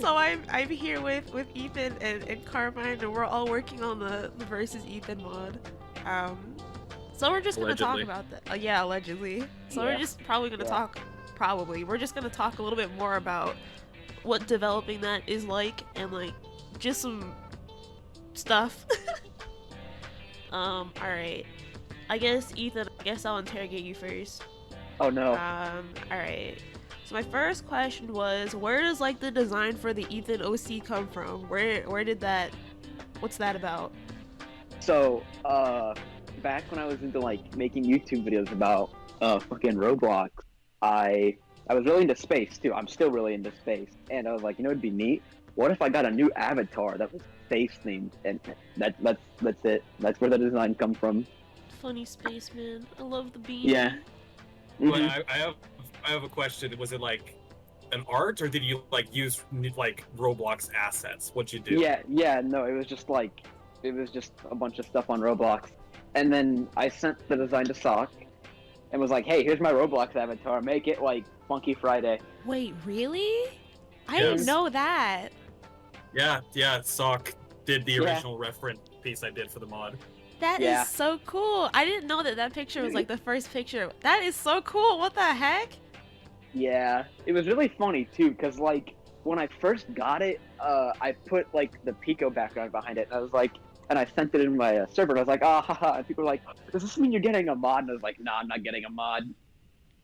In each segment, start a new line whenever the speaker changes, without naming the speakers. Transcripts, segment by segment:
So I'm here with Ethan and Carmine, and we're all working on the versus Ethan mod. Um, so we're just gonna talk
Allegedly.
about that. Yeah, allegedly. So we're
Yeah.
just probably gonna
Yeah.
talk. Probably we're just gonna talk a little bit more about what developing that is like, and like just some stuff. All right. I guess Ethan. I guess I'll interrogate you first.
Oh no.
All right. So my first question was, where does like the design for the Ethan OC come from? Where did that? What's that about?
So, back when I was into like making YouTube videos about fucking Roblox, I was really into space too. I'm still really into space, and I was like, it'd be neat. What if I got a new avatar that was space themed? And that's it. That's where the design comes from.
Funny spaceman. I love the beanie.
Yeah.
But
Mhm.
I have a question. Was it like an art, or did you like use like Roblox assets? What'd you do?
Yeah. No, it was just a bunch of stuff on Roblox, and then I sent the design to Sock, and was like, hey, here's my Roblox avatar. Make it like Funky Friday.
Wait, really? I
Yes.
didn't know that.
Yeah. Sock did the
Yeah.
original reference piece I did for the mod.
That
Yeah.
is so cool. I didn't know that picture was like the first picture. That is so cool. What the heck?
Yeah, it was really funny too, cause like when I first got it, I put like the Pico background behind it, and I was like, and I sent it in my server, and I was like, ah, haha, and people were like, does this mean you're getting a mod? And I was like, nah, I'm not getting a mod.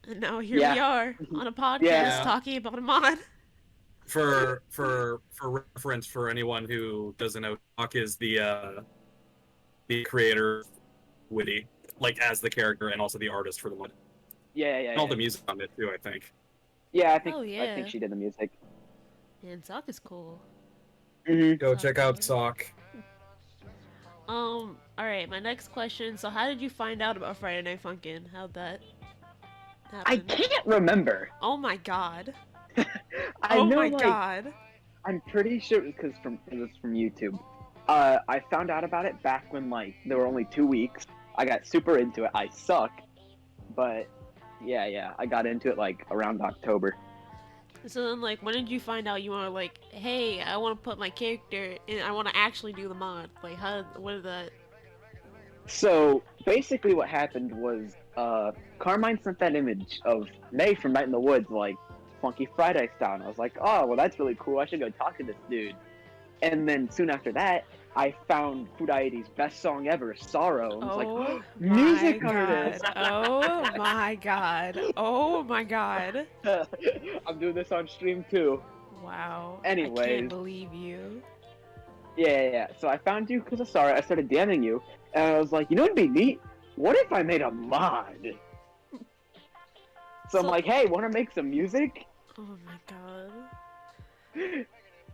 And now here
Yeah.
we are on a podcast
Yeah.
talking about a mod.
For reference, for anyone who doesn't know, Sock is the creator of Witty, like as the character and also the artist for the mod.
Yeah.
And all the music on it too, I think.
Yeah,
Oh,
I
yeah.
think she did the music.
And Sock is cool.
Mm-hmm.
Go check out Sock.
All right, my next question. So, how did you find out about Friday Night Funkin'? How'd that
I
happen?
can't remember.
Oh my god.
I
Oh
know,
my
like,
god.
I'm pretty sure it was from YouTube. I found out about it back when like there were only 2 weeks. I got super into it. I suck, but yeah, I got into it like around October.
So then, like, when did you find out you were like, hey, I want to put my character in, I want to actually do the mod? Like, what did that?
So basically, what happened was Carmine sent that image of May from Night in the Woods, like Funky Friday style. And I was like, oh, well, that's really cool. I should go talk to this dude. And then soon after that, I found Foodieti's best song ever, Sorrow. And I was like,
Oh
music
my
artist!
god. Oh my god. Oh my god.
I'm doing this on stream too.
Wow. I
Anyways.
can't believe you.
Yeah. So I found you because of Sorrow. I started DMing you, and I was like, it'd be neat. What if I made a mod? So I'm like, hey, want to make some music?
Oh my god.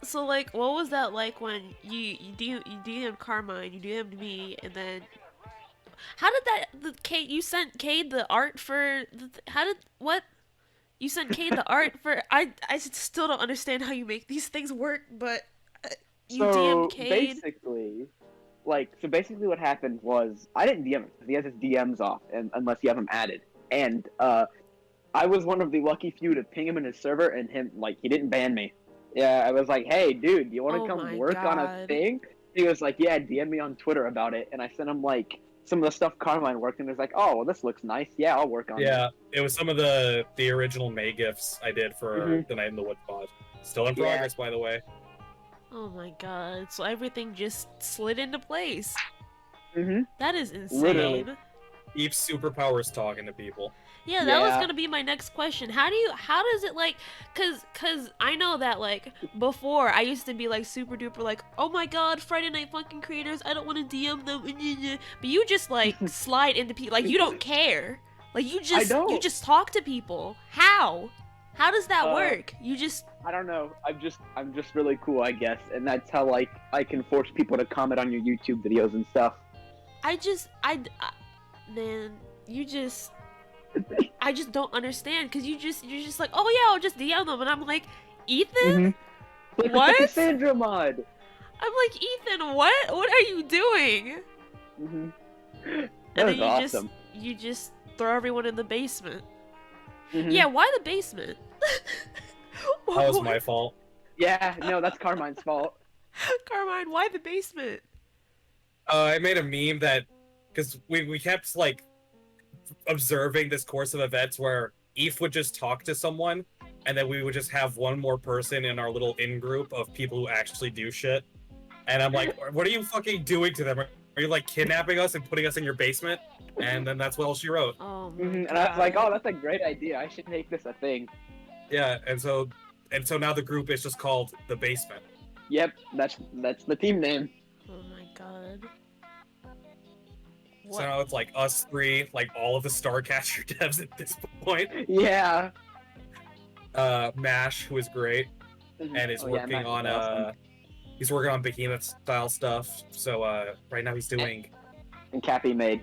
So, like, what was that like when you DM'd Carmine, you DM'd me, and then how did you sent Cade the art for what? You sent Cade the art for I still don't understand how you make these things work, but you DM'd Cade.
Basically what happened was I didn't DM him because he has his DMs off, and unless you have him added, and I was one of the lucky few to ping him in his server, and he didn't ban me. Yeah, I was like, hey, dude, you want to
Oh my
come work on a
God.
thing? He was like, yeah, DM me on Twitter about it. And I sent him, like, some of the stuff Carmine worked, and he was like, oh, well, this looks nice. Yeah, I'll work on it.
Yeah, it was some of the original May gifs I did for the Night in the Woods mod. Still in
Yeah.
progress, by the way.
Oh my god. So everything just slid into place.
Mm-hmm.
That is insane.
Literally.
Eep superpowers talking to people.
Yeah, that was
Yeah.
gonna be my next question. How does it like, cause I know that like before I used to be like super duper like, oh my god, Friday Night Funkin' creators, I don't want to DM them, but you just like slide into people, like you don't care, like you
don't.
just talk to people. How does that work? You just
I don't know. I'm just really cool, I guess. And that's how, like, I can force people to comment on your YouTube videos and stuff.
man, I just don't understand, because you're just like, oh yeah, I'll just DM them, and I'm like, Ethan?
Mm-hmm. Like
What?
the Cassandra mod.
I'm like, Ethan, what are you doing?
Mm-hmm.
And
That
then
was awesome.
you just throw everyone in the basement.
Mhm.
Yeah, why the basement?
That was my fault.
Yeah, no, that's Carmine's fault.
Carmine, why the basement?
I made a meme that because we kept like observing this course of events where Eve would just talk to someone, and then we would just have one more person in our little in group of people who actually do shit. And I'm like, what are you fucking doing to them? Are you like kidnapping us and putting us in your basement? And then that's what all she wrote.
Oh my
And
god.
I was like, oh, that's a great idea. I should make this a thing.
Yeah, and so now the group is just called The Basement.
Yep, that's the team name.
Oh my god.
So now it's like us three, like all of the Starcatcher devs at this point.
Yeah.
Mash, who is great, and is
Oh, yeah,
working
Mash is
on
awesome.
he's working on Behemoth style stuff. So right now he's doing
And Cappy made.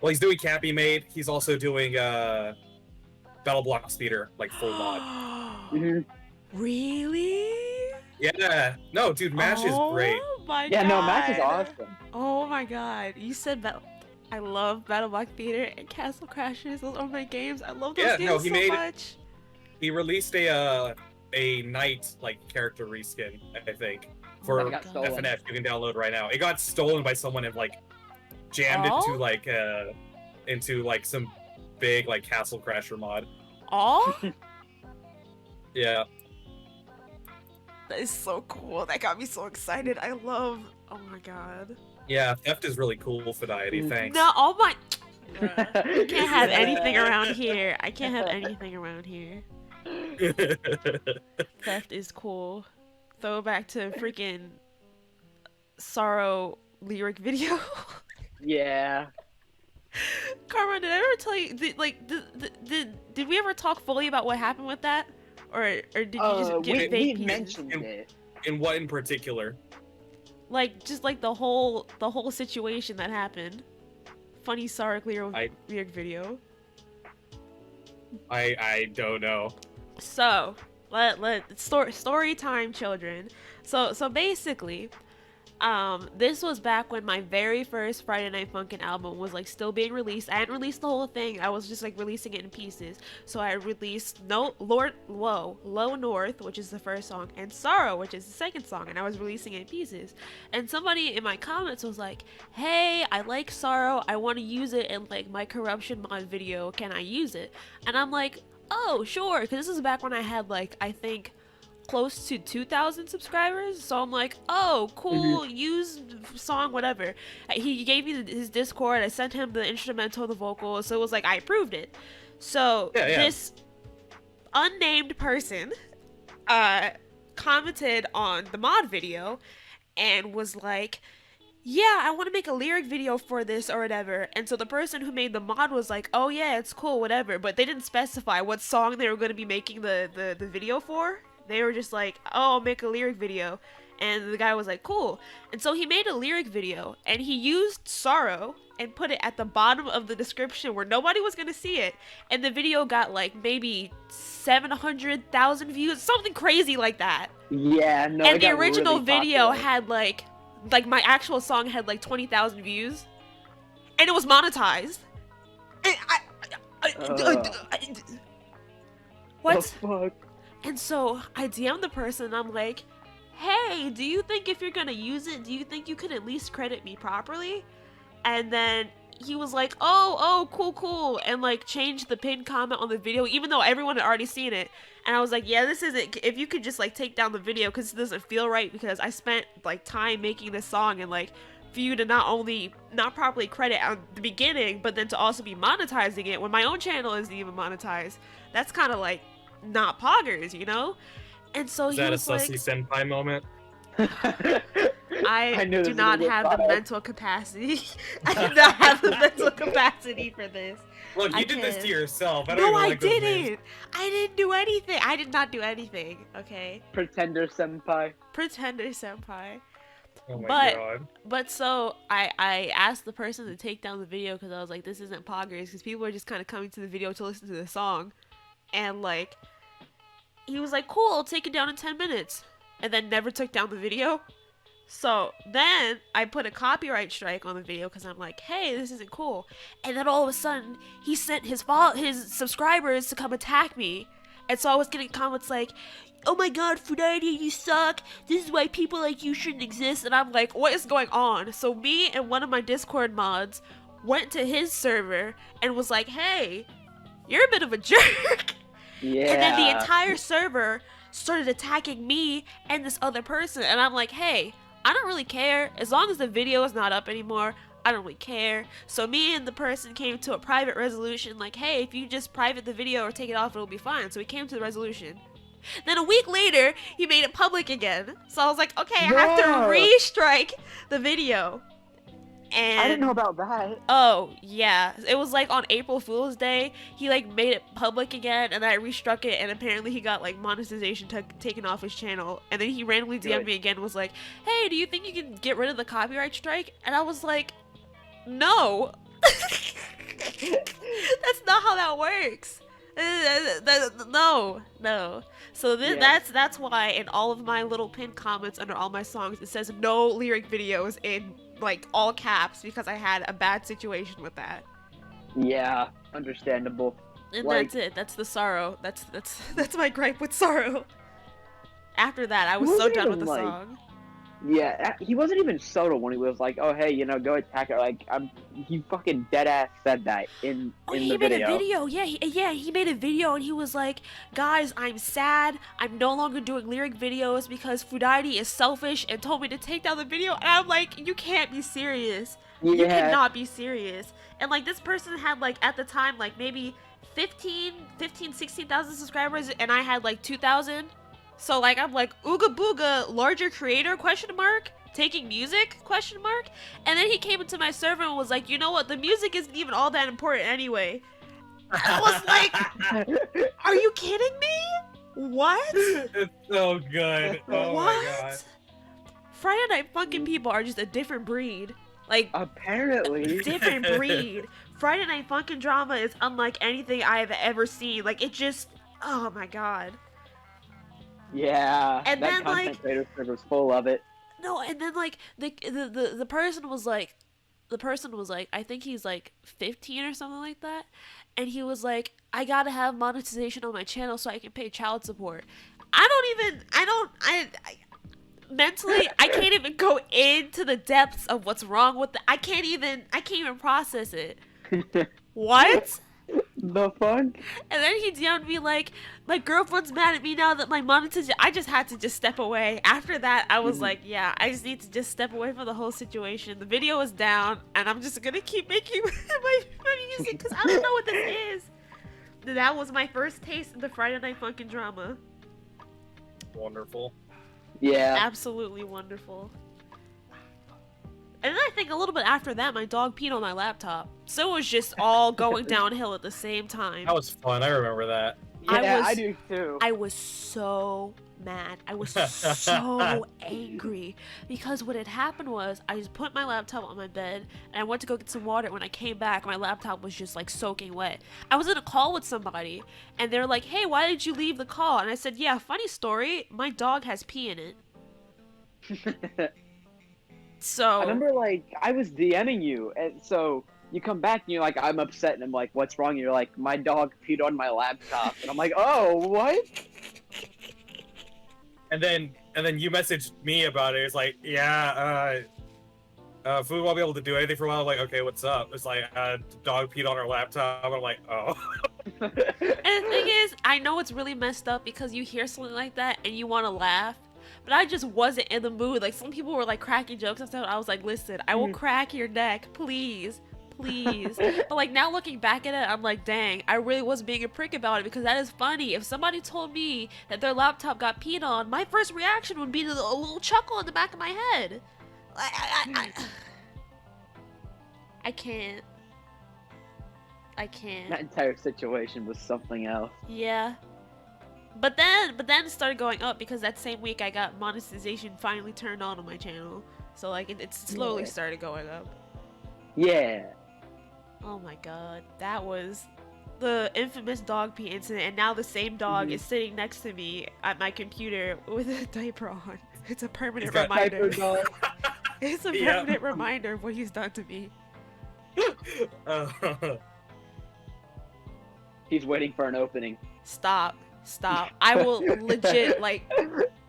well, he's doing Cappy Made. He's also doing Battle Blocks Theater, like full mod.
Really?
Yeah, no, dude, Mash is great.
Oh my
Yeah,
god.
no, Mash is awesome.
Oh my god. You said Battle. I love Battle Block Theater and Castle Crashers. Those are my games. I love those
Yeah,
games
no, he
so
made-
much.
He released a knight like character reskin, I think, for
That got stolen.
FNF. You can download right now. It got stolen by someone and like jammed
Oh?
into like some big like Castle Crasher mod.
Oh,
Yeah.
that is so cool. That got me so excited. I love. Oh my god.
Yeah, theft is really cool, Foodieti. Thanks.
No, oh my. I can't have anything around here. I can't have anything around here. Theft is cool. Throwback to freaking Sorrow lyric video.
Yeah.
Carmen, did I ever tell you? Did we ever talk fully about what happened with that, or did you just give
we
vague pieces?
mentioned it.
In what in particular?
Like just like the whole situation that happened. Funny Sorrow lyric video.
I don't know.
So story time, children. So basically, this was back when my very first Friday Night Funkin' album was like still being released. I hadn't released the whole thing. I was just like releasing it in pieces. So I released Low North, which is the first song, and Sorrow, which is the second song, and I was releasing it in pieces. And somebody in my comments was like, "Hey, I like Sorrow. I want to use it in like my Corruption mod video. Can I use it?" And I'm like, "Oh, sure," because this is back when I had like I think close to 2,000 subscribers, so I'm like, oh cool, use song, whatever. He gave me his Discord, I sent him the instrumental, the vocals, so it was like I approved it. So this unnamed person commented on the mod video and was like, yeah, I want to make a lyric video for this or whatever. And so the person who made the mod was like, oh yeah, it's cool, whatever, but they didn't specify what song they were going to be making the video for. They were just like, oh, I'll make a lyric video. And the guy was like, cool. And so he made a lyric video, and he used Sorrow and put it at the bottom of the description where nobody was going to see it. And the video got like maybe 700,000 views, something crazy like that.
Yeah, no.
And
it
the
got
original
really
video
popular.
had like my actual song had like 20,000 views. And it was monetized. And what?
The fuck?
And so I DM'd the person and I'm like, hey, do you think if you're gonna use it, do you think you could at least credit me properly? And then he was like, oh, cool, and like changed the pinned comment on the video, even though everyone had already seen it. And I was like, yeah, this isn't, if you could just like take down the video because it doesn't feel right, because I spent like time making this song, and like for you to not properly credit at the beginning, but then to also be monetizing it when my own channel isn't even monetized, that's kind of like not poggers, you know? And so
Is
he
that a
was like,
sussy senpai moment?
I
knew this
do
was
not
gonna get
have the
fired.
mental capacity. I do not have the mental capacity for this.
Look,
I
you did this
can't.
to yourself. I don't
No,
even
I
like those names.
didn't. I didn't do anything. I did not do anything. Okay,
Pretender senpai.
pretender senpai.
Oh my
But-
god.
But so I asked the person to take down the video because I was like, this isn't poggers, because people are just kind of coming to the video to listen to the song, and like he was like, cool, I'll take it down in 10 minutes, and then never took down the video. So then I put a copyright strike on the video because I'm like, hey, this isn't cool. And then all of a sudden he sent his subscribers to come attack me, And so I was getting comments like, oh my god, Foodieti, you suck. This is why people like you shouldn't exist. And I'm like, what is going on? So me and one of my Discord mods went to his server and was like, hey, you're a bit of a jerk.
Yeah.
And then the entire server started attacking me and this other person. And I'm like, hey, I don't really care. As long as the video is not up anymore, I don't really care. So me and the person came to a private resolution like, hey, if you just private the video or take it off, it'll be fine. So we came to the resolution. Then a week later, he made it public again. So I was like, okay, I have to restrike the video. And
I didn't know about that.
oh, yeah. It was like on April Fool's Day, he like made it public again, and I restruck it, and apparently he got like monetization taken off his channel. And then he randomly DM'd me again and was like, hey, do you think you can get rid of the copyright strike? And I was like, no. That's not how that works. No. So that's why in all of my little pinned comments under all my songs, it says no lyric videos in like all caps because I had a bad situation with that.
Yeah, understandable.
And
Like-
that's it. That's the sorrow. That's my gripe with sorrow. After that, I was so
Wasn't
done with
even,
the
like-
song.
Yeah, he wasn't even subtle when he was like, "Oh, hey, you know, go attack her." Like, he fucking dead ass said that in
Oh,
in
he
the
made
video.
a video. Yeah, he made a video and he was like, guys, I'm sad. I'm no longer doing lyric videos because Foodieti is selfish and told me to take down the video. And I'm like, you can't be serious.
Yeah,
You cannot be serious. And like this person had like at the time like maybe 16,000 subscribers and I had like 2,000. So like I'm like ooga booga larger creator question mark taking music question mark, and then he came into my server and was like, you know what, the music isn't even all that important anyway. I was like, are you kidding me? What?
It's so good. Oh
what?
my god.
Friday Night Funkin' people are just a different breed. Like
Apparently.
different breed. Friday Night Funkin' drama is unlike anything I have ever seen. Like it just, oh my god.
Yeah.
And
that
then,
content
like-
creator server's full of it.
No, and then like the person was like, I think he's like 15 or something like that, and he was like, I gotta have monetization on my channel so I can pay child support. Mentally, I can't even go into the depths of what's wrong with I can't even process it. What?
The fuck?
And then he DM'd me like, my girlfriend's mad at me now that my monetization. I just had to just step away. After that, I was like, yeah, I just need to just step away from the whole situation. The video is down, and I'm just gonna keep making my music because I don't know what this is. That was my first taste of the Friday Night Funkin' drama.
Wonderful.
Yeah.
Absolutely wonderful. And then I think a little bit after that, my dog peed on my laptop. So it was just all going downhill at the same time.
That was fun. I remember that.
Yeah,
I
I do too.
I was so mad. I was so angry because what had happened was I just put my laptop on my bed and I went to go get some water. When I came back, my laptop was just like soaking wet. I was in a call with somebody and they're like, hey, why did you leave the call? And I said, yeah, funny story, my dog has pee in it. So
I remember, like, I was DMing you, and so you come back and you're like, I'm upset, and I'm like, what's wrong? And you're like, my dog peed on my laptop, and I'm like, oh, what?
And then you messaged me about it. It's like, yeah, Food won't be able to do anything for a while. I'm like, okay, what's up? It's like, dog peed on her laptop. I'm like, oh.
And the thing is, I know it's really messed up because you hear something like that and you want to laugh, but I just wasn't in the mood. Like, some people were like cracking jokes and stuff. I was like, listen, I will crack your neck, please. But like now looking back at it, I'm like, dang, I really was being a prick about it because that is funny. If somebody told me that their laptop got peed on, my first reaction would be a little chuckle in the back of my head. I can't.
That entire situation was something else.
Yeah. But then it started going up because that same week I got monetization finally turned on my channel. So like it slowly
Yeah.
started going up.
Yeah.
Oh my god, that was the infamous dog pee incident, and now the same dog is sitting next to me at my computer with a diaper on. It's a permanent
got
reminder.
Diaper dog.
It's a
Yeah.
permanent reminder of what he's done to me.
He's waiting for an opening.
Stop. Stop. I will legit, like,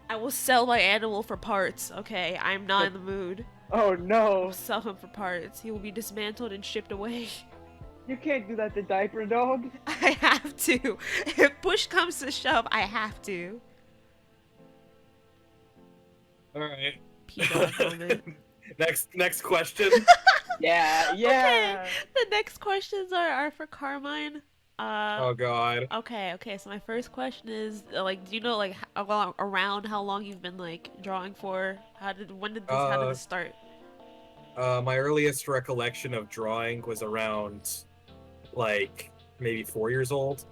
I will sell my animal for parts, okay? I'm not in the mood.
Oh
I'll
no!
sell him for parts. He will be dismantled and shipped away.
You can't do that to Diaper Dog.
I have to. If push comes to shove, I have to.
Alright.
Pedo moment.
Next question.
Yeah, yeah.
The next questions are for Carmine.
Oh god.
Okay, so my first question is, like, do you know, like, around how long you've been, like, drawing for? How did this start?
My earliest recollection of drawing was around, like, maybe 4 years old.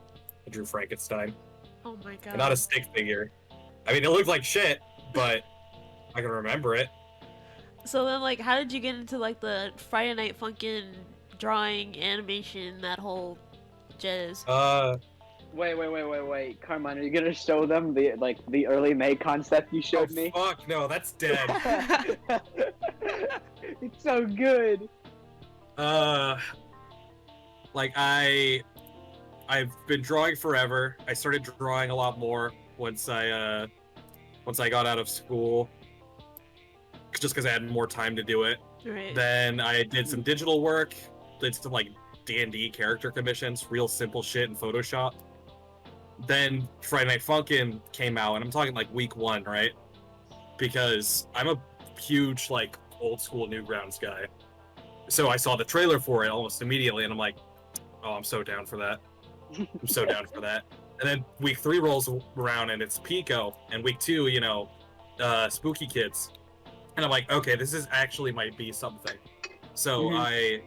I drew Frankenstein.
Oh my god.
And not a stick figure. I mean, it looked like shit, but I can remember it.
So then, like, how did you get into, like, the Friday Night Funkin' drawing, animation, that whole jazz?
Wait. Carmine, are you gonna show them the early May concept you showed me?
Fuck, no, that's dead.
It's so good.
Like, I've been drawing forever. I started drawing a lot more once I got out of school. Just because I had more time to do it.
Right.
Then I did some digital work, did some like D&D character commissions, real simple shit in Photoshop. Then Friday Night Funkin' came out, and I'm talking like week 1, right? Because I'm a huge like old school Newgrounds guy. So I saw the trailer for it almost immediately, and I'm like, oh, I'm so down for that. I'm so down for that. And then week 3 rolls around, and it's Pico, and week 2, you know, Spooky Kids. And I'm like, okay, this is actually might be something. So I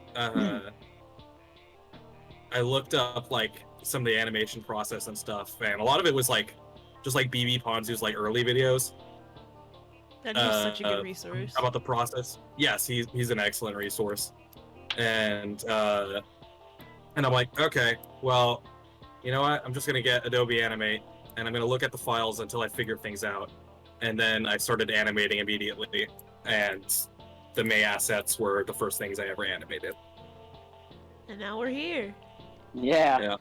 looked up like some of the animation process and stuff, and a lot of it was like just like BB Ponzu's like early videos.
That is such a good resource.
About the process. Yes, he's an excellent resource. And I'm like, okay, well, you know what? I'm just gonna get Adobe Animate, and I'm gonna look at the files until I figure things out. And then I started animating immediately, and the May assets were the first things I ever animated.
And now we're here.
Yeah.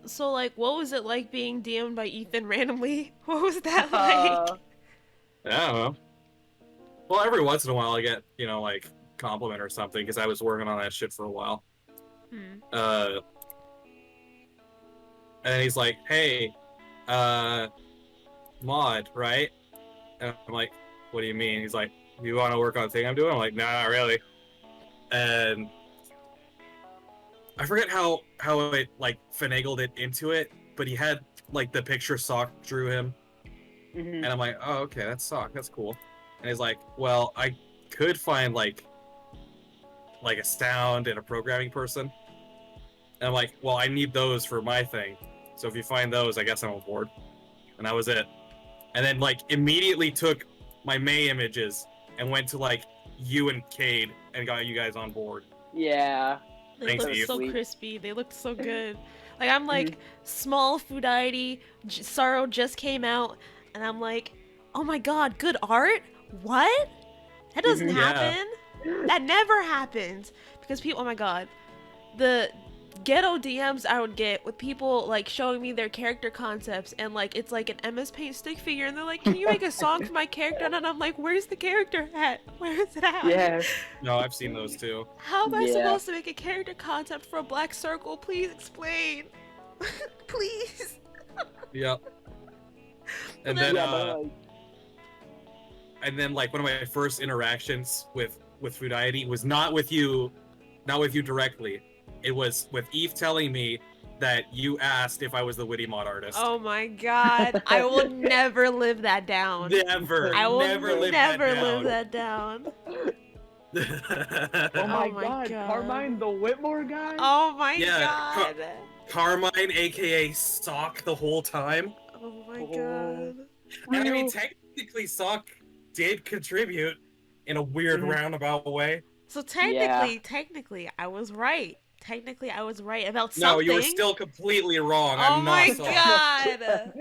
So like, what was it like being DM'd by Ethen randomly? What was that like?
I don't know. Well, every once in a while I get, you know, like, compliment or something, because I was working on that shit for a while. And he's like, hey, mod, right? And I'm like, what do you mean? He's like, you want to work on the thing I'm doing? I'm like, nah, not really. And I forget how it like finagled it into it, but he had like the picture Sock drew him, and I'm like, oh, okay, that's Sock, that's cool. And he's like, well, I could find like a sound and a programming person. And I'm like, well, I need those for my thing. So if you find those, I guess I'm on board. And that was it. And then like immediately took my May images and went to like you and Cade and got you guys on board.
Yeah.
They
Thanks,
looked
Eve.
so crispy. They looked so good. Like, I'm like, small Foodieti, Sorrow just came out, and I'm like, oh my god, good art? What? That doesn't happen. That never happens. Because people, oh my god. The ghetto DMs I would get with people, like, showing me their character concepts, and, like, it's like an MS Paint stick figure, and they're like, can you make a song for my character? And I'm like, where's the character at? Where is it at?
Yeah.
No, I've seen those too.
How am I
Yeah.
supposed to make a character concept for a black circle? Please explain. Please.
Yep. And
then-
then, and then like one of my first interactions with Foodieti was not with you directly. It was with Eve telling me that you asked if I was the witty mod artist.
Oh my god. I will never live that down.
Never.
I will
never live
that down.
Oh my god, Carmine the Whitmore guy?
Oh my
Yeah,
god.
Carmine, aka Sock, the whole time.
Oh my god.
And I mean, technically, Sock did contribute in a weird roundabout way.
So technically, I was right. Technically, I was right about something.
No, you were still completely wrong.
Oh
I'm
my
not Sock.
god.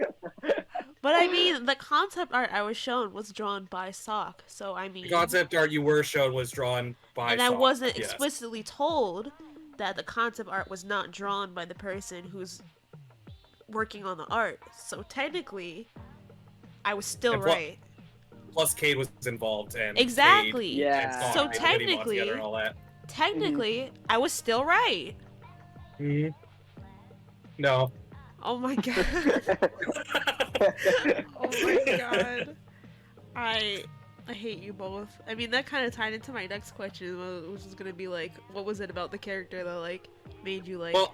But I mean, the concept art I was shown was drawn by Sock, so I mean...
The concept art you were shown was drawn by
And I
Sock,
wasn't
yes.
explicitly told that the concept art was not drawn by the person whose working on the art. So technically, I was still
And plus-
right.
Plus, Cade was involved, and
Exactly.
Cade
Yeah.
and Song
So
made the mini mod together
technically-
and all that.
Technically, I was still right.
Mhm. No.
Oh my god. Oh my god. I hate you both. I mean, that kind of tied into my next question, which is gonna be like, what was it about the character that like made you like,
Well,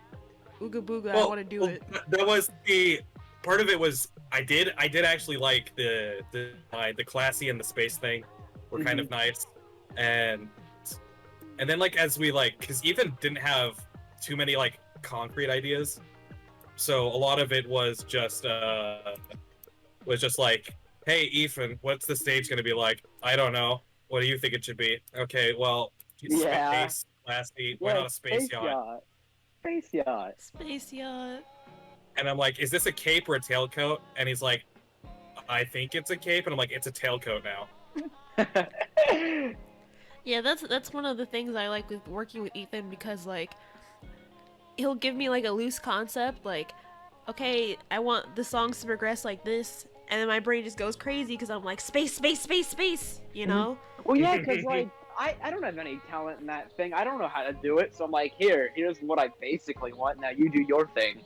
ooga booga, I want to do it.
That was the part of it. Was I did actually like the classy and the space thing were kind of nice, and then like as we like, because Ethen didn't have too many like concrete ideas, so a lot of it was just like, hey Ethan, what's the stage gonna be like? I don't know. What do you think it should be? Okay, well,
Yeah.
space, classy. Why not a space yacht?
Space yacht.
Space yacht.
And I'm like, is this a cape or a tailcoat? And he's like, I think it's a cape. And I'm like, it's a tailcoat now.
Yeah, that's one of the things I like with working with Ethen, because like he'll give me like a loose concept, like, okay, I want the songs to progress like this, and then my brain just goes crazy because I'm like, space, space, space, space, you know?
Well, yeah, because like I don't have any talent in that thing. I don't know how to do it, so I'm like, here's what I basically want. Now you do your thing.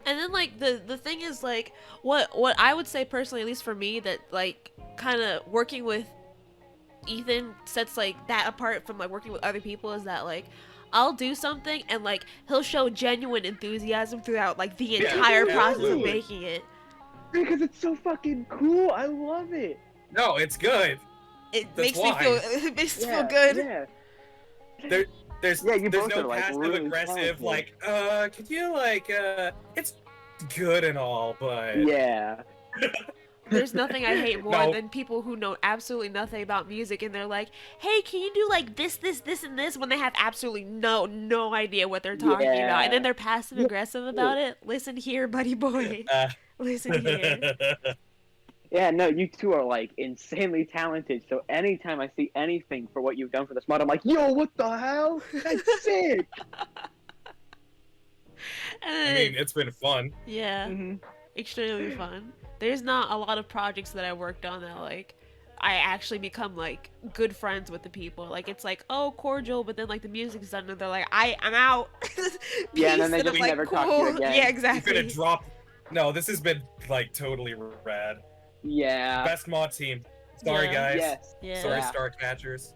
And then like the thing is like what I would say personally, at least for me, that like kind of working with Ethen sets like that apart from like working with other people, is that like I'll do something and like he'll show genuine enthusiasm throughout like the
Yeah,
entire process of
absolutely.
making it.
Because it's so fucking cool. I love it.
No, it's good.
It
That's
makes
why.
me feel it makes me
Yeah,
feel good.
Yeah.
There's
Yeah, you
there's
both
no
are, like,
passive
really
aggressive
talented.
like, could you like it's good and all, but
Yeah.
There's nothing I hate more
No.
than people who know absolutely nothing about music and they're like, "Hey, can you do like this, and this?" when they have absolutely no idea what they're talking about,
Yeah.
and then they're passive aggressive about it. Listen here, buddy boy. Listen here.
Yeah, no, you two are like insanely talented. So anytime I see anything for what you've done for this mod, I'm like, yo, what the hell? That's sick.
And
I mean, it's been fun.
yeah,
Mhm.
extremely fun. There's not a lot of projects that I worked on that like I actually become like good friends with the people. Like it's like, oh, cordial, but then like the music's done and they're like, I'm out.
Yeah, and then they
Peace,
just
I'm like,
never talk to you
cool.
again.
Yeah,
He's
exactly.
gonna drop. No, this has been like totally rad.
Yeah.
Best mod team. Sorry,
Yeah.
guys.
Yes.
Yeah.
Sorry,
Yeah.
Star Catchers.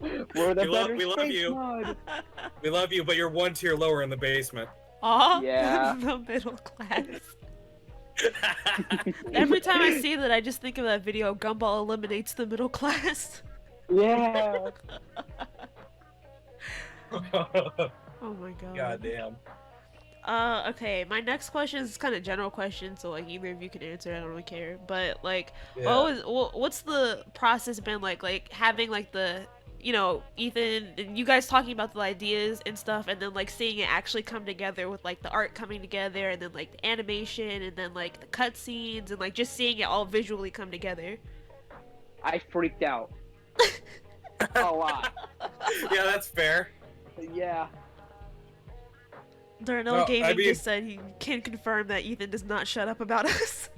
We're the
We love-
better
we love
space
you.
mod.
We love you, but you're one tier lower in the basement.
Aw,
Yeah.
the middle class. Every time I see that, I just think of that video, Gumball eliminates the middle class.
Yeah.
Oh my god.
God damn.
Okay, my next question is kind of general question, so like either of you can answer, I don't really care. But like,
Yeah.
what's the process been like having like the, you know, Ethen and you guys talking about the ideas and stuff, and then like seeing it actually come together with like the art coming together, and then like the animation, and then like the cutscenes, and like just seeing it all visually come together.
I freaked out. A lot.
Yeah, that's fair.
Yeah.
Darnell
No,
Gaming
I mean-
just said he can confirm that Ethen does not shut up about us.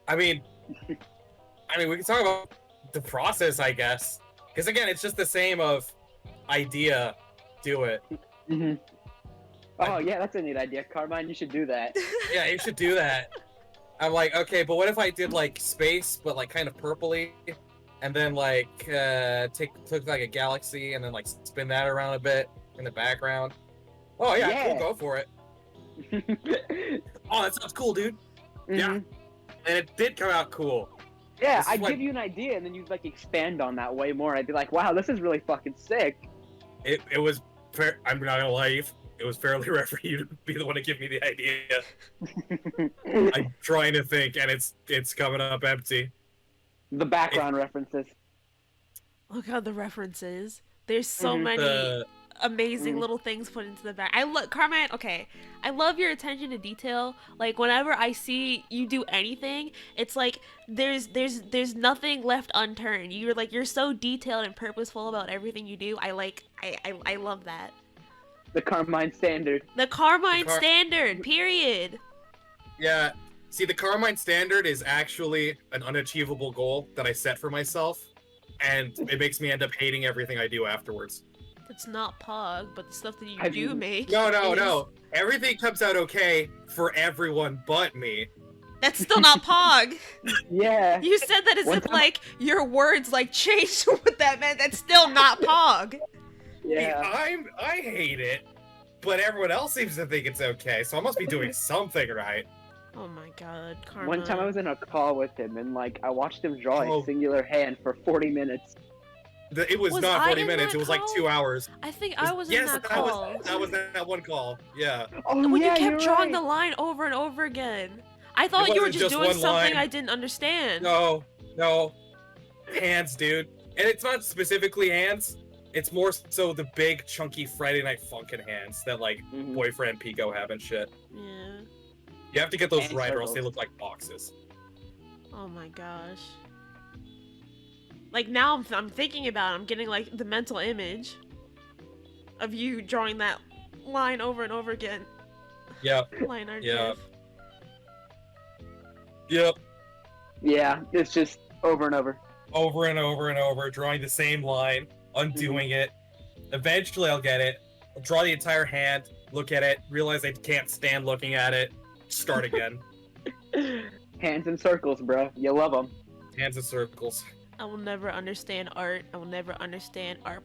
I mean, we can talk about the process, I guess. Because again, it's just the same of idea, do it.
hmm Oh yeah, that's a neat idea, Carmine. You should do that.
Yeah, you should do that. I'm like, okay, but what if I did like space, but like kind of purpley, and then like took like a galaxy and then like spin that around a bit in the background. Oh yeah,
Yeah.
cool, go for it. Oh, that sounds cool, dude. Yeah.
Mhm.
And it did come out cool.
Yeah,
This is
I'd
what-
give you an idea and then you'd like expand on that way more. I'd be like, wow, this is really fucking sick.
It was fair. I'm not gonna lie, Eve, it was fairly rare for you to be the one to give me the idea. I'm trying to think, and it's coming up empty.
The background references.
Look at the references. There's so
Mhm.
many amazing
Mhm.
little things put into the back. I love Carmine. Okay, I love your attention to detail. Like whenever I see you do anything, it's like there's nothing left unturned. You're so detailed and purposeful about everything you do. I love that.
The Carmine Standard.
The Carmine
The
Standard, period.
Yeah. See, the Carmine Standard is actually an unachievable goal that I set for myself, and it makes me end up hating everything I do afterwards.
It's not Pog, but the stuff that you
Have
do
you-
make.
No. Everything comes out okay for everyone but me.
That's still not Pog.
Yeah.
You said that as
One
if
time-
like your words like changed what that meant. That's still not Pog.
Yeah.
I hate it, but everyone else seems to think it's okay, so I must be doing something right.
Oh my god, Carmine.
One time I was in a call with him, and like I watched him draw
Oh.
a singular hand for 40 minutes.
It was
Was
not
I
40
in
minutes,
that
it was like
call?
2 hours.
I think I was in
Yes,
that
that
call.
was that one call. Yeah.
Oh
When
yeah,
you kept
you're
drawing
right.
the line over and over again. I thought you were
wasn't
just
just
doing
one
something
line.
I didn't understand.
No. Hands, dude. And it's not specifically hands. It's more so the big, chunky Friday Night Funkin' hands that, like,
Mhm.
boyfriend Pico have and shit.
Yeah.
You have to get those
And
right or else they
circles.
look like boxes.
Oh my gosh. Like now I'm thinking about it, I'm getting like the mental image of you drawing that line over and over again.
Yep.
Line art
Yeah.
gif.
Yep.
Yeah, it's just over and over.
Over and over and over, drawing the same line, undoing it. Eventually I'll get it. I'll draw the entire hand, look at it, realize I can't stand looking at it, start again.
Hands in circles, bro. You love them.
Hands in circles.
I will never understand art. I will never understand art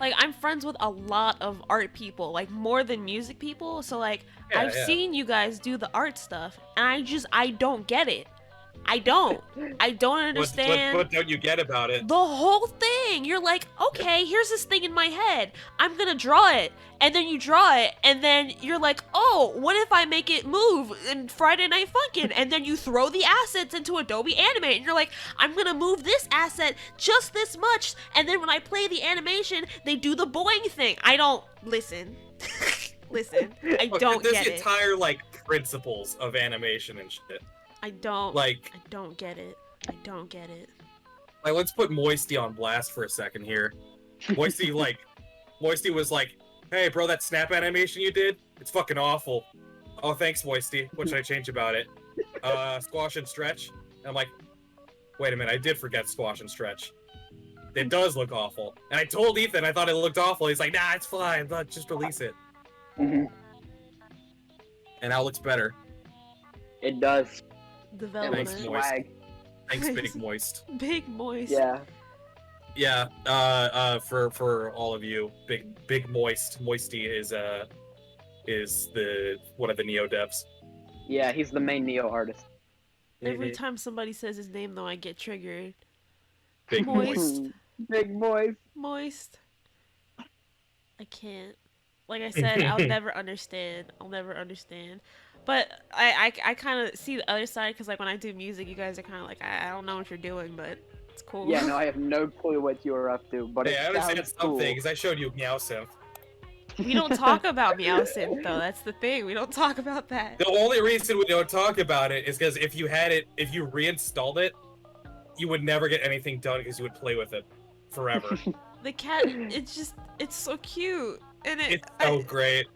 like I'm friends with a lot of art people, like more than music people. So like
Yeah,
I've
yeah.
seen you guys do the art stuff and I don't get it. I don't understand.
What don't you get about it?
The whole thing. You're like, okay, here's this thing in my head. I'm gonna draw it. And then you draw it, and then you're like, oh, what if I make it move in Friday Night Funkin'? And then you throw the assets into Adobe Animate, and you're like, I'm gonna move this asset just this much. And then when I play the animation, they do the boing thing. I don't listen. Listen, I
Look,
don't
there's
get
the
it.
entire like principles of animation and shit.
I don't
Like,
get it. I don't get it.
let's put Moisty on blast for a second here. Moisty was like, hey bro, that snap animation you did, it's fucking awful. Oh, thanks, Moisty. What should I change about it? Squash and stretch. And I'm like, wait a minute, I did forget squash and stretch. It does look awful. And I told Ethan I thought it looked awful. He's like, nah, it's fine. Just release it.
Mhm.
And now it looks better.
It does.
Development.
Thanks, Moist.
Swag.
Thanks, Big Moist.
Big moist.
Yeah.
Yeah, for all of you, big Moisty is the one of the Neo devs.
Yeah, he's the main Neo artist.
Every
Mhm.
time somebody says his name, though, I get triggered.
Big
Moist.
Big moist.
Moist. I can't. Like I said, I'll never understand. I'll never understand. But I kind of see the other side because, like, when I do music, you guys are kind of like, I don't know what you're doing, but it's cool.
Yeah, no, I have no clue what you were up to, but
Hey,
it
I understand
sounds
some
cool.
things. I showed you Meowsynth.
We don't talk about Meowsynth, though. That's the thing. We don't talk about that.
The only reason we don't talk about it is because if you reinstalled it, you would never get anything done because you would play with it forever.
The cat, it's so cute. And
It's so great.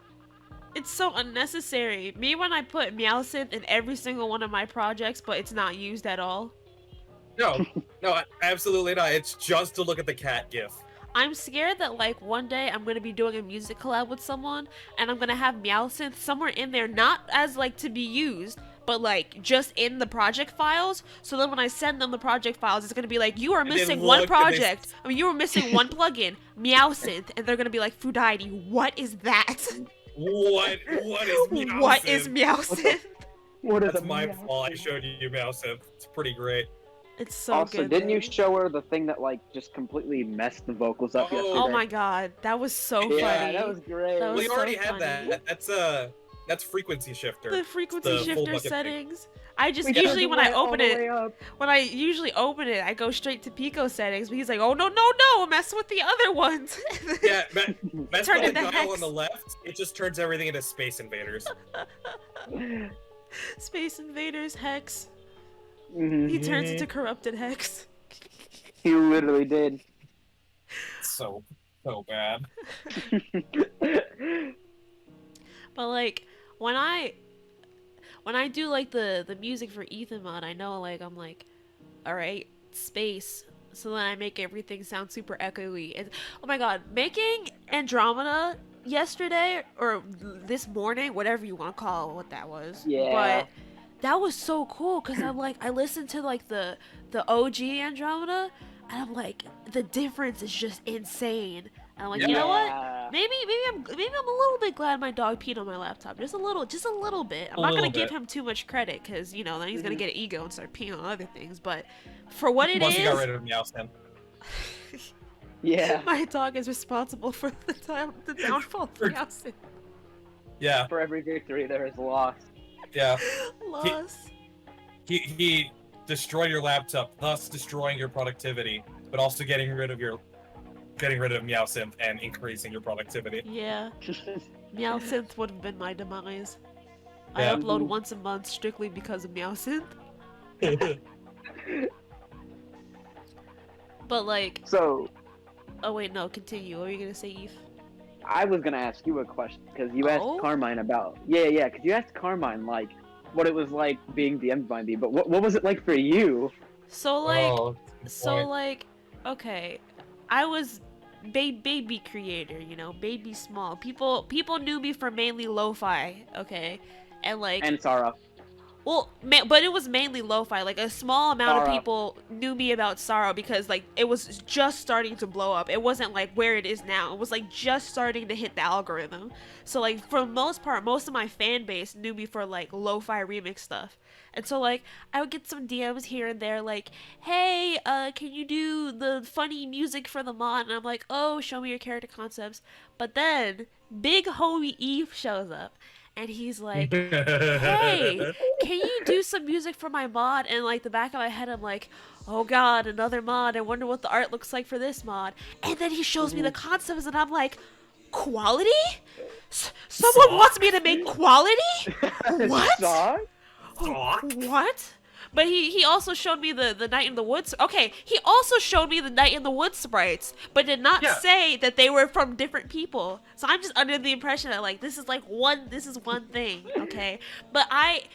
it's so unnecessary. Me, when I put Meowsynth in every single one of my projects, but it's not used at all.
No, absolutely not. It's just to look at the cat gif.
I'm scared that, like, one day I'm gonna be doing a music collab with someone, and I'm gonna have Meowsynth somewhere in there, not as, like, to be used, but, like, just in the project files. So then when I send them the project files, it's gonna be like, you are
And then
missing
look,
one
and they-
project. I mean, you were missing one plugin, Meowsynth, and they're gonna be like, Foodieti, what is that?
What is Meowsynth?
What is Meowsynth?
What is
That's
a
my
Meowsynth?
fault. I showed you Meowsynth. It's pretty great.
It's so
Also,
good.
didn't you
though.
show her the thing that like just completely messed the vocals up
Oh.
yesterday?
Oh my god, that was so
Yeah,
funny.
that was great.
That was
We already
so
had
funny.
that. That's frequency shifter.
The frequency
the full
shifter
bucket thing.
settings. I just
We
usually
turned
when I
it all
open
the
it,
way up.
when I usually open it, I go straight to Pico settings. But he's like, oh no, mess with the other ones.
Yeah, that's
Turn
the
it to
dial
hex.
on the left. It just turns everything into Space Invaders.
Space Invaders Hex.
Mhm.
He turns into corrupted Hex.
He literally did.
So bad.
But like when I do like the music for Ethen mod, I know like I'm like, all right, space. So then I make everything sound super echoey. And oh my god, making Andromeda yesterday or this morning, whatever you want to call what that was,
Yeah.
but that was so cool because I'm like I listened to like the OG Andromeda, and I'm like the difference is just insane. And I'm like, you know what?
Yeah.
Maybe I'm a little bit glad my dog peed on my laptop. Just a little bit. I'm
A
not
little
gonna give
bit.
him too much credit because you know then he's gonna
Mhm.
get an ego and start peeing on other things. But for what it
Once
is,
you got rid of Meowston.
Yeah.
my dog is responsible for the downfall of Meowson.
Yeah,
For every victory, there is loss.
yeah.
Loss.
He destroyed your laptop, thus destroying your productivity, but also getting rid of Meowsynth and increasing your productivity.
Yeah, Meowsynth would have been my demise. I
Yeah.
upload once a month strictly because of Meowsynth. But like,
So,
oh wait, no, continue. What were you gonna say, Eve?
I was gonna ask you a question because you
Oh?
asked Carmine about because you asked Carmine like what it was like being DM'd by me, but what was it like for you?
So like,
Oh, good point.
okay, I was baby creator, you know, baby small. People knew me for mainly lo-fi, okay, and like,
And Sarah.
well, but it was mainly lo-fi. Like a small amount of
Sorrow.
people knew me about Sorrow because like it was just starting to blow up. It wasn't like where it is now. It was like just starting to hit the algorithm. So like for the most part, most of my fan base knew me for like lo-fi remix stuff. And so like I would get some DMs here and there like, "Hey, can you do the funny music for the mod?" And I'm like, "Oh, show me your character concepts." But then big homie Eve shows up and he's like, "Hey, can you do some music for my mod?" And like the back of my head, I'm like, "Oh god, another mod. I wonder what the art looks like for this mod." And then he shows me the concepts, and I'm like, "Quality? Someone
Suck?
wants me to make quality? What?
Suck?
Fuck.
What?" But he also showed me the Night in the Woods. Okay, he also showed me the Night in the Woods sprites, but did not
Yeah.
say that they were from different people. So I'm just under the impression that like this is one thing, okay? But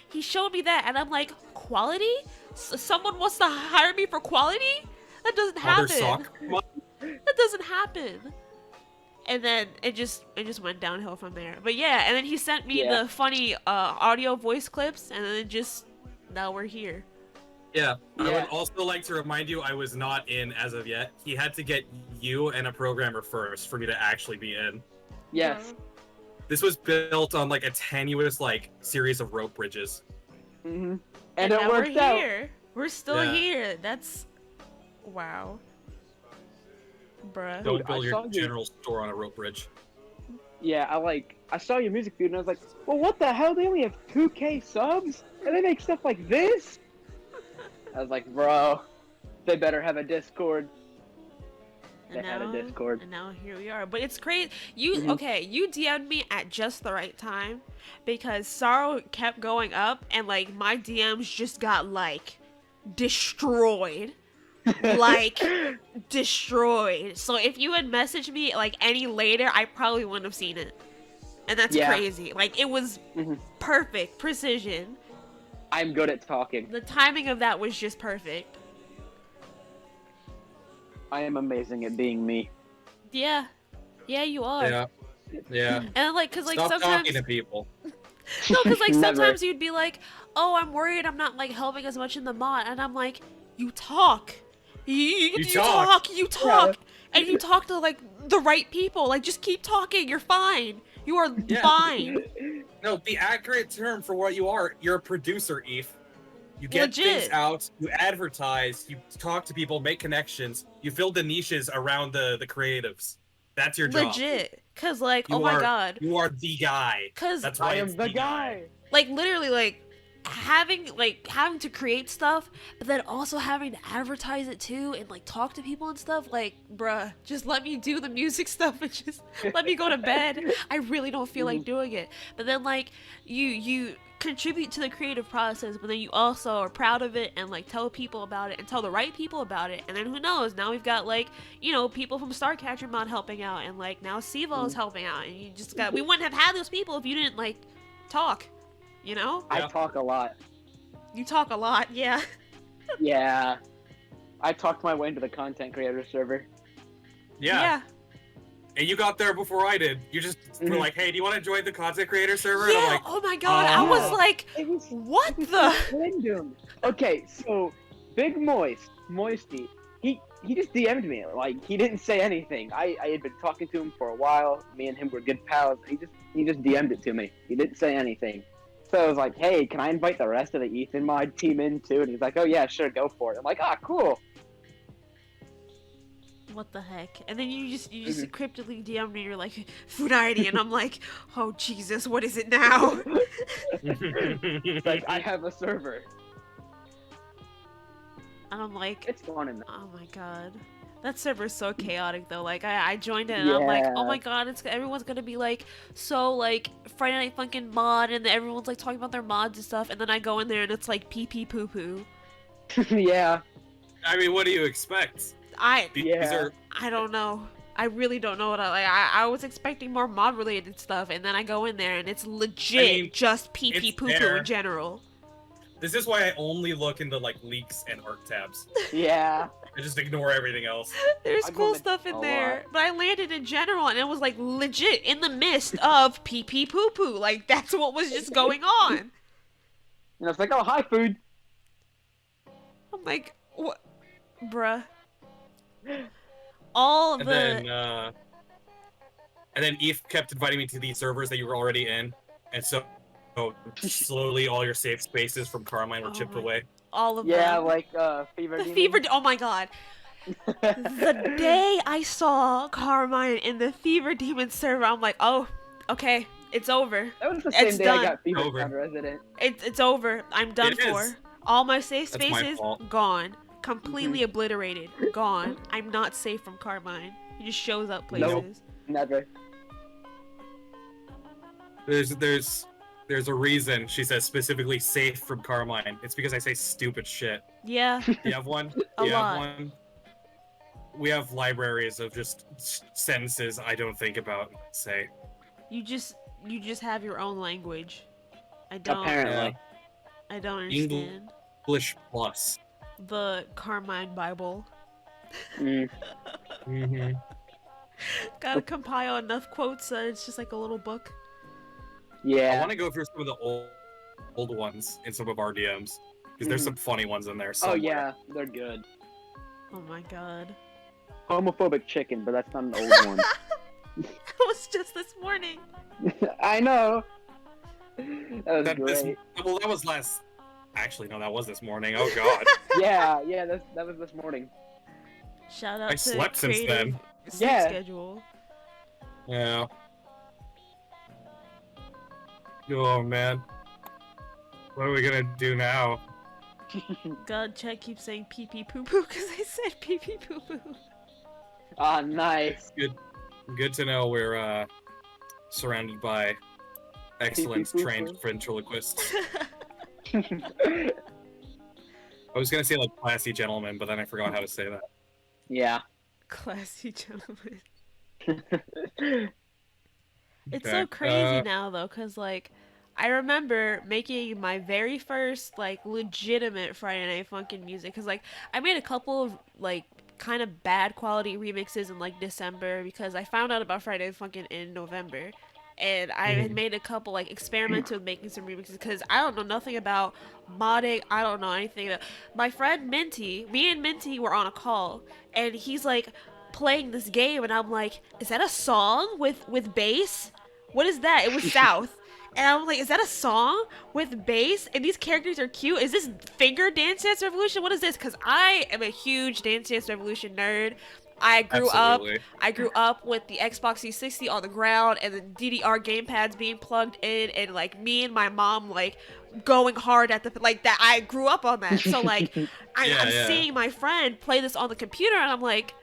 he showed me that, and I'm like, quality? Someone wants to hire me for quality? That doesn't
Other
happen.
sock.
That doesn't happen. And then it just went downhill from there. But yeah, and then he sent me
Yeah.
the funny audio voice clips, and then now we're here.
Yeah. I
Yeah.
would also like to remind you I was not in as of yet. He had to get you and a programmer first for me to actually be in.
Yes.
This was built on like a tenuous like series of rope bridges.
Mm-hmm. And
And
it
now
worked
we're
out.
here. We're still
Yeah.
here. That's wow. Bruh.
Don't
Dude, I
build
saw
your
you-
general store on a rope bridge.
Yeah, I saw your music video and I was like, well, what the hell? They only have 2K subs and they make stuff like this? I was like, bro, they better have a Discord. They had a Discord.
And now here we are. But it's crazy. You
Mhm.
okay, you DM'd me at just the right time because Sorrow kept going up and like my DMs just got like destroyed. Like destroyed. So if you had messaged me like any later, I probably wouldn't have seen it. And that's
Yeah.
crazy. Like it was
Mhm.
perfect precision.
I'm good at talking.
The timing of that was just perfect.
I am amazing at being me.
Yeah. Yeah, you are.
Yeah. Yeah.
And like cuz like
Stop
sometimes
talking to people.
no, cuz like
Never.
sometimes you'd be like, "Oh, I'm worried I'm not like helping as much in the mod." And I'm like, "You talk. You
talk.
talk. You talk. And you talk to like the right people. Like just keep talking. You're fine. You are
Yeah.
fine."
No, the accurate term for what you are, you're a producer, Eve. You get things
Legit.
out, you advertise, you talk to people, make connections, you fill the niches around the creatives. That's your job.
Legit. Cuz like,
You
oh my
are-
god.
You are the guy.
Cuz
That's why
I am
it's
the guy.
like literally like having to create stuff but then also having to advertise it too and like talk to people and stuff like bruh, just let me do the music stuff and just let me go to bed. I really don't feel like doing it. But then like you contribute to the creative process, but then you also are proud of it and like tell people about it and tell the right people about it. And then who knows? Now we've got like, you know, people from Starcatcher Mod helping out, and like now Sivo is helping out, and you just got, we wouldn't have had those people if you didn't like talk, you know?
I talk a lot.
You talk a lot, yeah.
Yeah. I talked my way into the content creator server.
Yeah. And you got there before I did. You just were like, hey, do you want to join the content creator server?
Yeah,
And I'm like,
oh my god, I was like,
It was
what the?
random. Okay, so Big Moisty, he just DM'd me. Like, he didn't say anything. I had been talking to him for a while. Me and him were good pals. He just DM'd it to me. He didn't say anything. So I was like, hey, can I invite the rest of the Ethen mod team in too? And he's like, oh yeah, sure, go for it. I'm like, ah, cool.
What the heck? And then you just cryptically DM'd me, you're like, Foodieti, and I'm like, oh Jesus, what is it now?
It's like, I have a server.
And I'm like,
It's fun enough.
oh my god. That server's so chaotic though. Like I joined it and I'm like, oh my god, everyone's gonna be like so like Friday Night Funkin' mod, and then everyone's like talking about their mods and stuff, and then I go in there and it's like pee pee poo poo.
Yeah.
I mean, what do you expect? These are
I don't know. I really don't know what I was expecting more mod related stuff, and then I go in there and it's legit just pee pee poo poo in general.
This is why I only look into like leaks and art tabs.
Yeah.
I just ignore everything else.
There's
I
cool
moved
stuff in
a
there,
lot.
but I landed in general and it was like legit in the midst of pee pee poo poo. Like that's what was just going on.
And I was like, oh, hi, food.
I'm like, what, bruh? All
And
the
then Eve kept inviting me to these servers that you were already in, and so slowly all your safe spaces from Carmine were chipped away.
all of
Yeah,
them.
like Fever
The
Demon.
fever. Oh my god. The day I saw Carmine in the Fever Demon server, I'm like, oh, okay, it's over.
That was the same
It's
day
done.
I got Fever
Over.
Town Resident.
It's over. I'm done
It is.
for. All my safe
That's my
spaces
fault.
gone. Completely obliterated. Gone. I'm not safe from Carmine. He just shows up places.
Nope. Never.
There's a reason she says specifically safe from Carmine. It's because I say stupid shit.
Yeah.
Do you have one?
A
Do you
lot.
have one? We have libraries of just sentences I don't think about. Say.
You just have your own language. I don't.
Apparently.
I don't understand.
English plus.
The Carmine Bible.
Mm.
Mm-hmm.
Gotta compile enough quotes that it's just like a little book.
I
Yeah.
want to go through some of the old ones in some of our DMs because there's some funny ones in there.
Oh
Somewhere.
yeah, they're good.
Oh my god.
Homophobic chicken, but that's not an old one.
That was just this morning.
I know. That was
That was last. Actually, no, that was this morning. Oh god.
yeah, that was this morning.
Shout out
I
to
slept since
creative
then.
sleep
Yeah.
schedule.
Yeah. Oh man. What are we gonna do now?
God, Chet keeps saying pee pee poo poo because I said pee pee poo poo.
Ah, nice.
Good to know we're surrounded by excellent
Pee-pee-poo-poo.
trained ventriloquists. I was gonna say like classy gentlemen, but then I forgot how to say that.
Yeah.
Classy gentleman. It's
Okay,
so crazy now though, cause like I remember making my very first like legitimate Friday Night Funkin' music, cause like I made a couple of like kind of bad quality remixes in like December because I found out about Friday Night Funkin' in November, and I had made a couple like experimented with making some remixes because I don't know nothing about modding. I don't know anything. My friend Minty, me and Minty were on a call, and he's like playing this game, and I'm like, is that a song with bass? What is that? It was South. And I'm like, is that a song with bass? And these characters are cute. Is this Finger Dance Dance Revolution? What is this? Because I am a huge Dance Dance Revolution nerd. I grew up with the Xbox 360 on the ground and the DDR gamepads being plugged in, and like me and my mom like going hard at the like that. I grew up on that. So like I'm seeing my friend play this on the computer, and I'm like,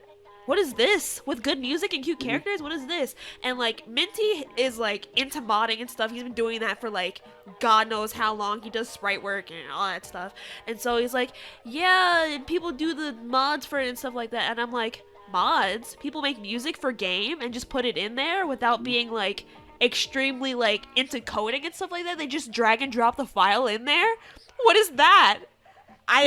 what is this with good music and cute characters? What is this? And like Minty is like into modding and stuff. He's been doing that for like God knows how long. He does sprite work and all that stuff. And so he's like, yeah, and people do the mods for it and stuff like that. And I'm like, mods? People make music for game and just put it in there without being like extremely like into coding and stuff like that. They just drag and drop the file in there. What is that?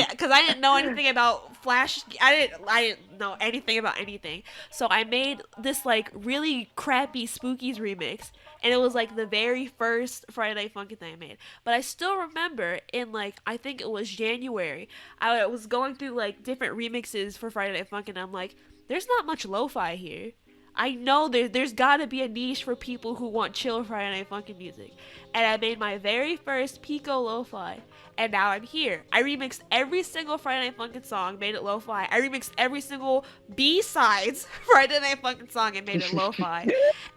Because I didn't know anything about Flash. I didn't know anything about anything. So I made this like really crappy Spookies remix, and it was like the very first Friday Night Funkin' thing I made. But I still remember in like I think it was January, I was going through like different remixes for Friday Night Funkin'. And I'm like, there's not much lo-fi here. I know there's got to be a niche for people who want chill Friday Night Funkin' music. And I made my very first Pico lo-fi. And now I'm here. I remixed every single Friday Night Funkin' song, made it lo-fi. I remixed every single B-sides Friday Night Funkin' song and made it lo-fi.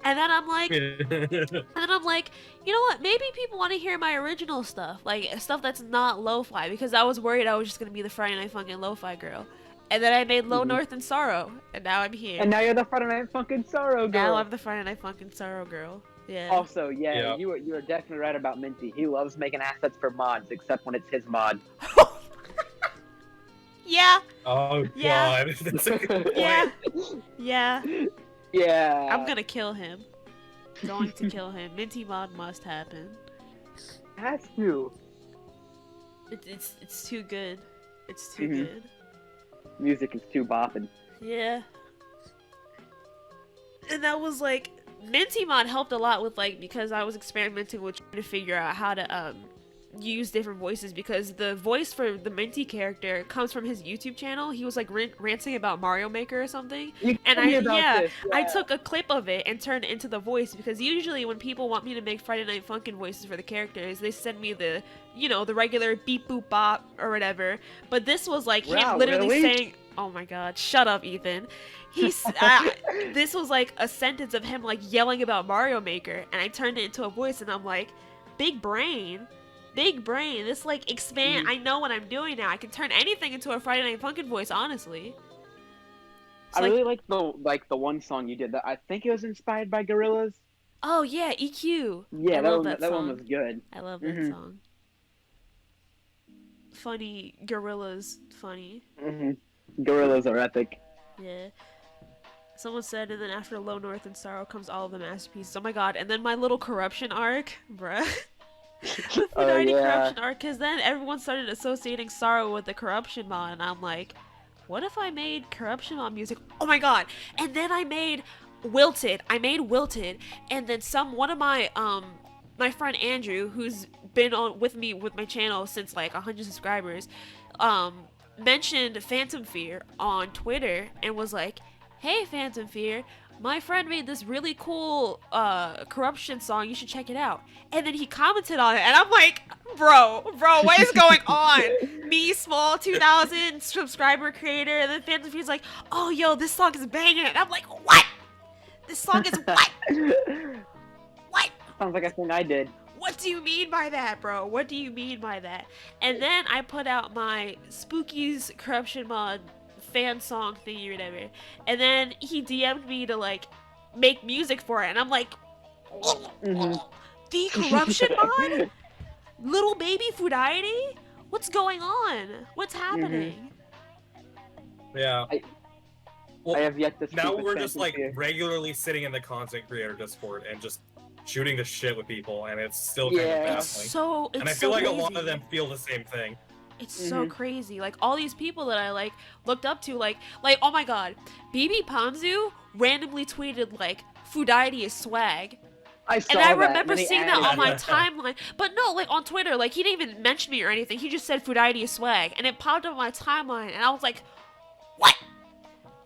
And then I'm like, you know what? Maybe people want to hear my original stuff, like stuff that's not lo-fi, because I was worried I was just gonna be the Friday Night Funkin' lo-fi girl. And then I made Low North and Sorrow, and now I'm here.
And now you're the Friday Night Funkin' Sorrow girl.
Now I'm the Friday Night Funkin' Sorrow girl. Yeah.
Also, yeah, you were definitely right about Minty. He loves making assets for mods, except when it's his mod.
Yeah.
Oh
Yeah.
god, that's a good point.
Yeah. Yeah.
Yeah.
I'm gonna kill him. Going to kill him. Minty mod must happen.
Has to.
It's too good. It's too good.
Music is too bopping.
Yeah. And that was like Minty mod helped a lot with like because I was experimenting with trying to figure out how to use different voices, because the voice for the Minty character comes from his YouTube channel. He was like ranting about Mario Maker or something, and I took a clip of it and turned it into the voice, because usually when people want me to make Friday Night Funkin' voices for the characters, they send me the the regular beep boop bop or whatever. But this was like him literally saying, "Oh my god, shut up, Ethen." He's this was like a sentence of him like yelling about Mario Maker, and I turned it into a voice, and I'm like, big brain. This like expand. I know what I'm doing now. I can turn anything into a Friday Night Funkin' voice, honestly.
I really like the one song you did. That I think it was inspired by Gorillaz.
Oh yeah, EQ.
Yeah,
I love that
one was good.
I love that song. Funny Gorillaz, funny.
Gorillaz are epic.
Yeah. Someone said, and then after Low North and Sorrow comes all of the masterpieces. Oh my god, and then my little corruption arc, bruh. The Foodieti corruption arc, because then everyone started associating Sorrow with the corruption mod, and I'm like, what if I made corruption mod music? Oh my god! And then I made Wilted. And then one of my my friend Andrew, who's been on with me with my channel since like 100 subscribers, mentioned Phantom Fear on Twitter and was like, hey Phantom Fear, my friend made this really cool corruption song, you should check it out. And then he commented on it, and I'm like, bro, what is going on? Me, small 2,000 subscriber creator, and then Phantom Fear's like, oh yo, this song is banging. And I'm like, what? This song is what? What?
Sounds like a thing I did.
What do you mean by that, bro? What do you mean by that? And then I put out my Spookies corruption mod fan song thingy or whatever, and then he DM'd me to like make music for it, and I'm like, the corruption mod? Little baby Foodieti? What's going on? What's happening?
Yeah. Well,
I have yet to
now we're just like regularly sitting in the content creator Discord and just shooting the shit with people, and it's still kind of baffling. And I feel like a lot of them feel the same thing.
It's so crazy. Like, all these people that I, like, looked up to, like, oh my god, BB Ponzu randomly tweeted, like, Foodieti is swag.
And I
remember seeing that on my timeline. But no, like, on Twitter, like, he didn't even mention me or anything. He just said Foodieti is swag. And it popped up on my timeline, and I was like, what?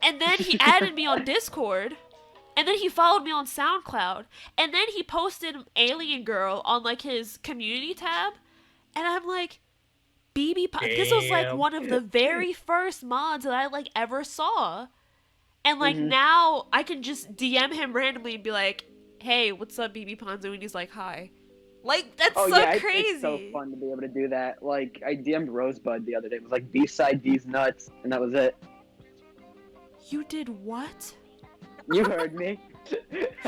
And then he added me on Discord. And then he followed me on SoundCloud. And then he posted Alien Girl on, like, his community tab. And I'm like, this was like one of the very first mods that I like ever saw, and like now I can just DM him randomly and be like, hey, what's up, BB Ponzu? And he's like, hi. Like, that's crazy.
It's so fun to be able to do that. Like, I DM'd Rosebud the other day. It was like, B-side these nuts, and that was it.
You did what?
You heard me.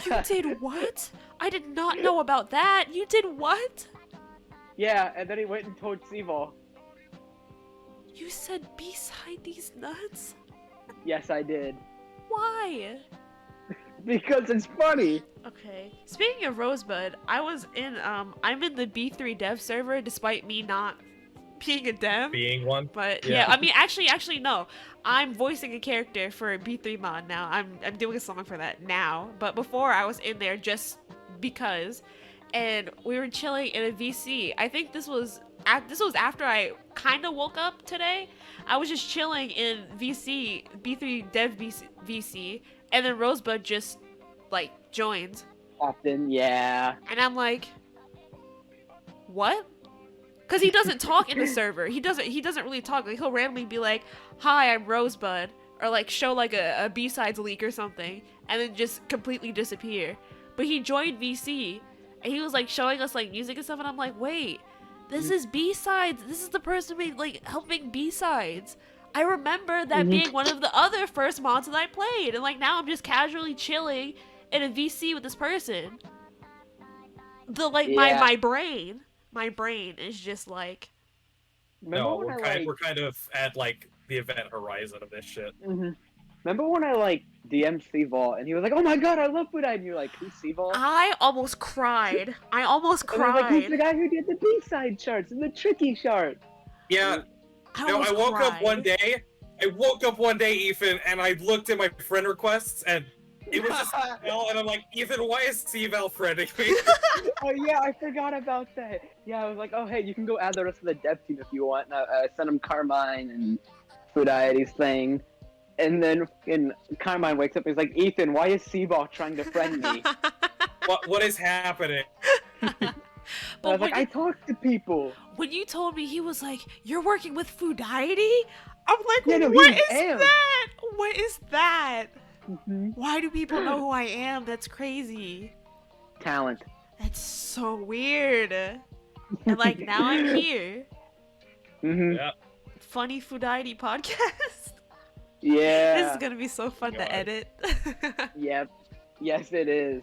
You did what? I did not know about that. You did what?
Yeah, and then he went and told Seaball.
You said beside these nuts?
Yes, I did.
Why?
Because it's funny.
Okay. Speaking of Rosebud, I'm in the B3 dev server despite me not being a dev.
Being one.
But
Yeah.
yeah, I mean, actually, no. I'm voicing a character for B3 mod now. I'm doing a song for that now. But before, I was in there just because, and we were chilling in a VC. I think this was after I kind of woke up today. I was just chilling in VC, B3 Dev VC, and then Rosebud just like joined,
Often, yeah.
and I'm like, what? Because he doesn't talk in the server. He doesn't really talk. Like, he'll randomly be like, hi, I'm Rosebud. Or like show like a B-sides leak or something. And then just completely disappear. But he joined VC. And he was like showing us like music and stuff. And I'm like, wait, this is B-sides. This is the person like helping B-sides. I remember that being one of the other first mods that I played. And like now I'm just casually chilling in a VC with this person. My brain is just like,
No, we're kind of at like the event horizon of this shit.
Remember when I like DM'd Seaball and he was like, "Oh my god, I love Foodieti," and you're like, "Who's Seaball?"
I almost cried.
And I was like, "He's the guy who did the B-side charts and the tricky chart."
Yeah. I woke up one day. Ethan, and I looked at my friend requests, and it was just Val, and I'm like, Ethan, why is C-Val friending me?
Oh yeah, I forgot about that. Yeah, I was like, oh hey, you can go add the rest of the dev team if you want. And I sent him Carmine and Foodieti's thing. And then Carmine wakes up and he's like, Ethan, why is Seaball trying to friend me?
What is happening?
I was like, I talk to people.
When you told me he was like, you're working with Foodieti? I'm like,
Yeah, no,
what
he's
is
Am.
that? What is that? Why do people know who I am? That's crazy.
Talent.
That's so weird. And like now I'm here.
Yeah.
Funny Foodieti podcast.
Yeah.
This is gonna be so fun to edit.
Yep. Yes, it is.